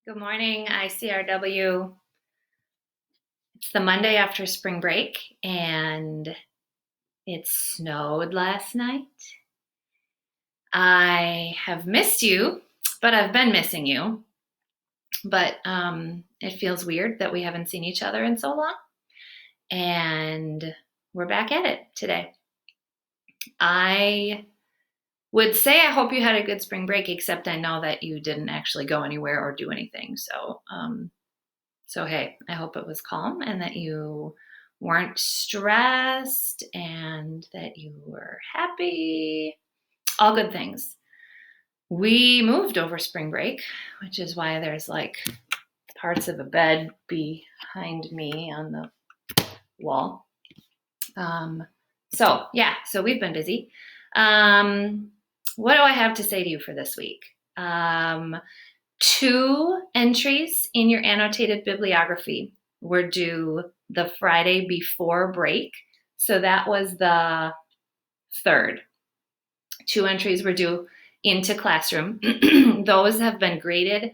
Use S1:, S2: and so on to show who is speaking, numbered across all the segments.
S1: Good morning, ICRW. It's the Monday after spring break, and it snowed last night. I have missed you, but I've been missing you. But it feels weird that we haven't seen each other in so long, and we're back at it today. I would say I hope you had a good spring break, except I know that you didn't actually go anywhere or do anything. So hey, I hope it was calm and that you weren't stressed and that you were happy. All good things. We moved over spring break, which is why there's like parts of a bed behind me on the wall. So we've been busy. What do I have to say to you for this week? 2 entries in your annotated bibliography were due the Friday before break. So that was the 3rd. 2 entries were due into Classroom. Those have been graded.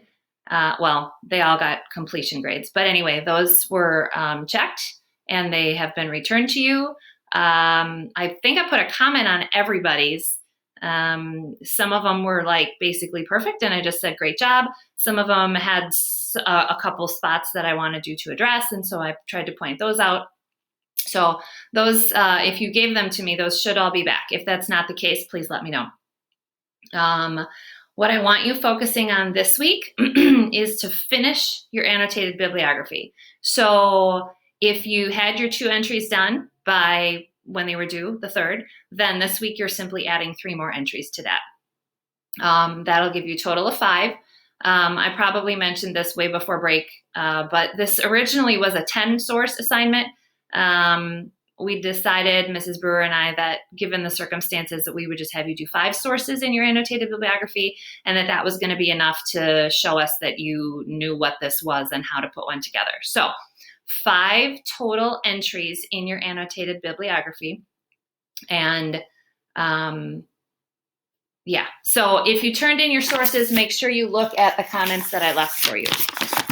S1: Well, they all got completion grades. But anyway, those were checked and they have been returned to you. I think I put a comment on everybody's. Some of them were like basically perfect and I just said great job. Some of them had a couple spots that I wanted you to address, and so I tried to point those out. So those, if you gave them to me, those should all be back. If that's not the case, please let me know. What I want you focusing on this week is to finish your annotated bibliography. So if you had your 2 entries done by when they were due, the 3rd, then this week you're simply adding 3 more entries to that. That'll give you a total of 5. I probably mentioned this way before break, but this originally was a 10 source assignment. We decided, Mrs. Brewer and I, that given the circumstances that we would just have you do 5 sources in your annotated bibliography, and that was going to be enough to show us that you knew what this was and how to put one together. So 5 total entries in your annotated bibliography. And so if you turned in your sources, make sure you look at the comments that I left for you.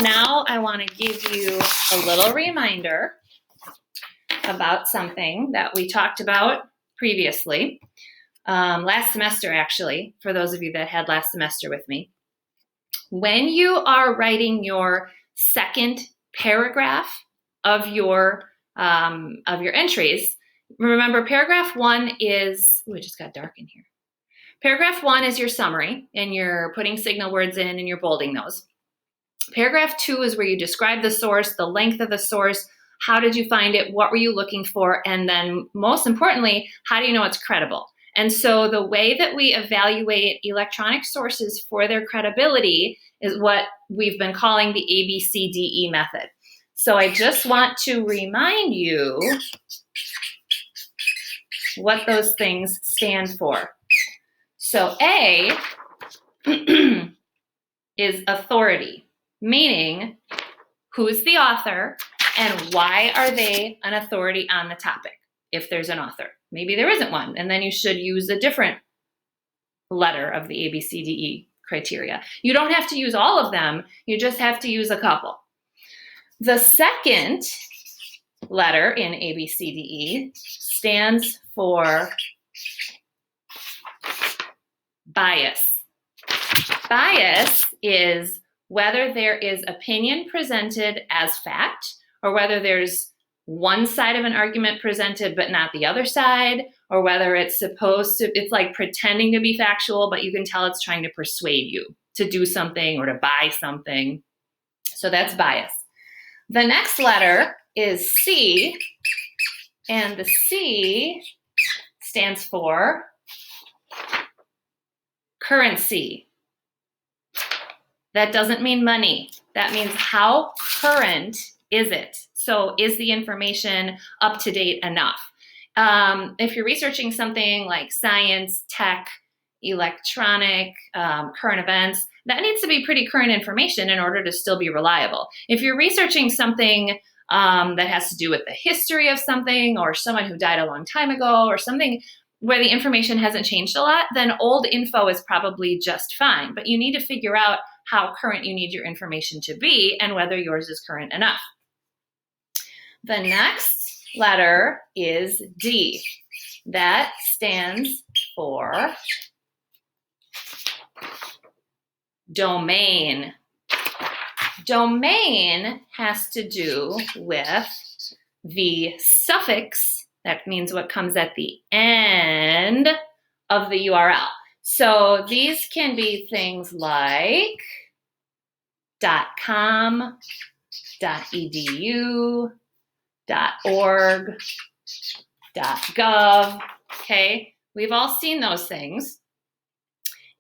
S1: Now I want to give you a little reminder about something that we talked about previously, last semester actually, for those of you that had last semester with me. When you are writing your second paragraph of your entries, remember paragraph 1 is, it just got dark in here. Paragraph 1 is your summary, and you're putting signal words in and you're bolding those. Paragraph 2 is where you describe the source, the length of the source, how did you find it, what were you looking for, and then most importantly, how do you know it's credible? And so the way that we evaluate electronic sources for their credibility is what we've been calling the ABCDE method. So I just want to remind you what those things stand for. So A is authority, meaning who's the author and why are they an authority on the topic, if there's an author. Maybe there isn't one, and then you should use a different letter of the ABCDE criteria. You don't have to use all of them, you just have to use a couple. The second letter in ABCDE stands for bias. Bias is whether there is opinion presented as fact, or whether there's one side of an argument presented but not the other side, or whether it's like pretending to be factual, but you can tell it's trying to persuade you to do something or to buy something. So that's bias. The next letter is C, and the C stands for currency. That doesn't mean money. That means how current is it? So is the information up to date enough? If you're researching something like science, tech, electronic, current events, that needs to be pretty current information in order to still be reliable. If you're researching something that has to do with the history of something, or someone who died a long time ago, or something where the information hasn't changed a lot, then old info is probably just fine. But you need to figure out how current you need your information to be and whether yours is current enough. The next letter is D. That stands for domain. Domain has to do with the suffix, that means what comes at the end of the URL. So these can be things like .com, .edu, .org, .gov, okay? We've all seen those things.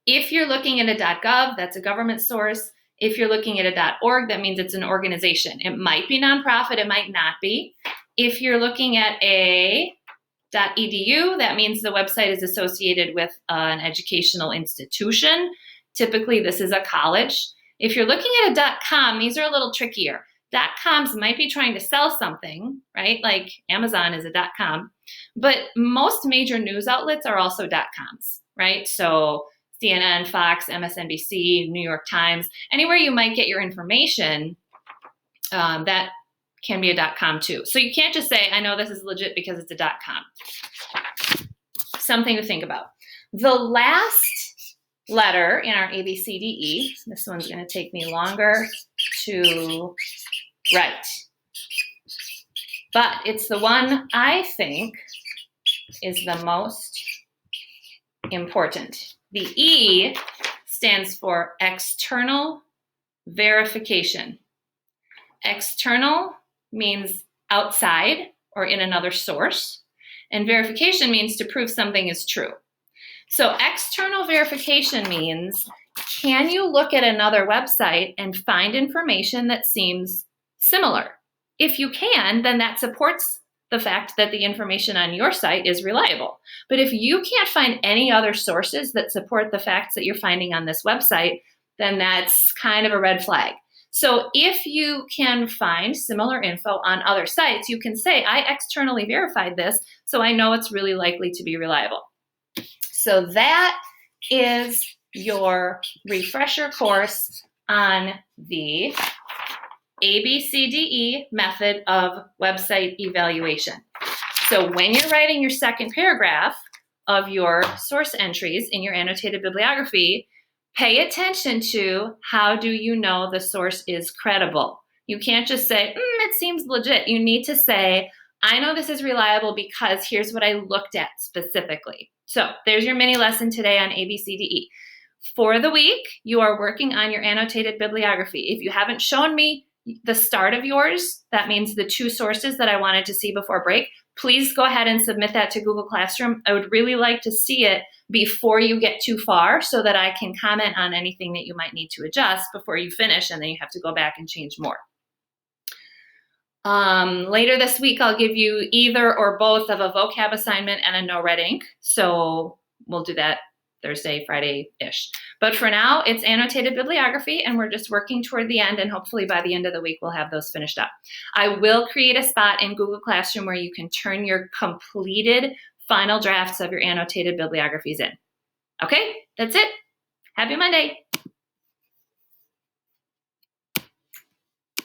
S1: If you're looking at a .gov, that's a government source. If you're looking at a .org, that means it's an organization. It might be nonprofit, it might not be. If you're looking at a .edu, that means the website is associated with an educational institution. Typically, this is a college. If you're looking at a .com, these are a little trickier. .coms might be trying to sell something, right? Like Amazon is a .com, but most major news outlets are also .coms, right? So CNN, Fox, MSNBC, New York Times, anywhere you might get your information, that can be a .com too. So you can't just say, I know this is legit because it's a .com. Something to think about. The last letter in our ABCDE, this one's going to take me longer to write, but it's the one I think is the most important. The E stands for external verification. External means outside or in another source, and verification means to prove something is true. So external verification means, can you look at another website and find information that seems similar? If you can, then that supports the fact that the information on your site is reliable. But if you can't find any other sources that support the facts that you're finding on this website, then that's kind of a red flag. So if you can find similar info on other sites, you can say, I externally verified this, so I know it's really likely to be reliable. So that is your refresher course on the ABCDE method of website evaluation. So when you're writing your second paragraph of your source entries in your annotated bibliography, pay attention to how do you know the source is credible. You can't just say, it seems legit. You need to say, I know this is reliable because here's what I looked at specifically. So there's your mini lesson today on ABCDE. For the week, you are working on your annotated bibliography. If you haven't shown me the start of yours, that means the 2 sources that I wanted to see before break, please go ahead and submit that to Google Classroom. I would really like to see it before you get too far so that I can comment on anything that you might need to adjust before you finish, and then you have to go back and change more. Later this week, I'll give you either or both of a vocab assignment and a no red ink. So we'll do that Thursday, Friday-ish. But for now, it's annotated bibliography, and we're just working toward the end, and hopefully by the end of the week, we'll have those finished up. I will create a spot in Google Classroom where you can turn your completed final drafts of your annotated bibliographies in. Okay, that's it. Happy Monday.